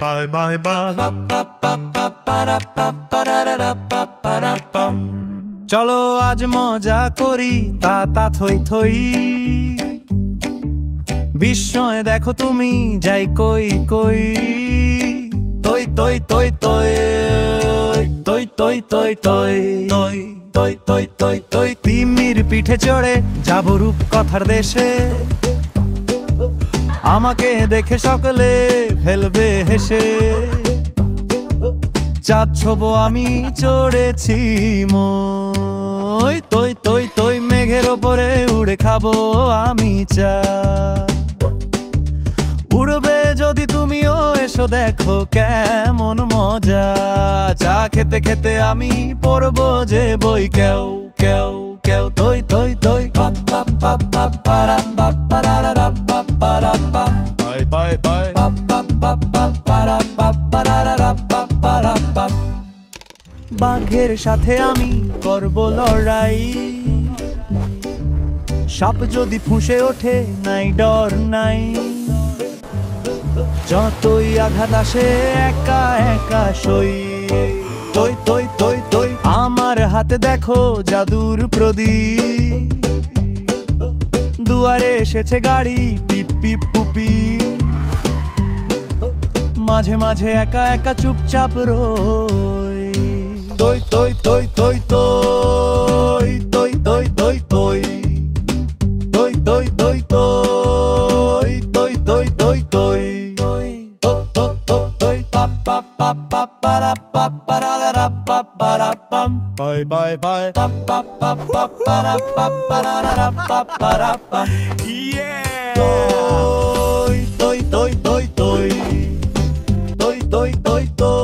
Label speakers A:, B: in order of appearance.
A: Bye bye bye. চলো আজ মজা করি তা তা থই থই, বিস্ময় দেখো তুমি যাই কই কই, তই তই তই তই তই তই তই তই তই তই তই তই তই। তিমির পিঠে চড়ে যাবো রূপ কথার দেশে, আমাকে দেখে সকলে ফেলবে হেসে। চাঁদ ছোবো আমি চড়েছি মই, তই তই তই মেঘের ওপরে উড়ে খাবো আমি চা। উড়বে যদি তুমিও এসো দেখো কেমন মজা, চা খেতে খেতে আমি পড়বো যে বই কেউ কেউ কেউ, তই তই তই। Bye bye bye. বাঘের সাথে আমি করবো লড়াই, সাপ যদি ফুঁসে ওঠে নাই ডর নাই, যতই আঘাত আসে একা একা সই, তই তই তই তই। আমার হাতে দেখো জাদুর প্রদীপ, দুয়ারে এসেছে গাড়ি পিপ পিপ পুপি, মাঝে মাঝে একা একা চুপচাপ রই, তই তই তই তই তই তই তই তই তই তই তই তই তই তই তই তই তই। Bye bye bye. Yeah. Toy toy toy toy toy toy toy toy.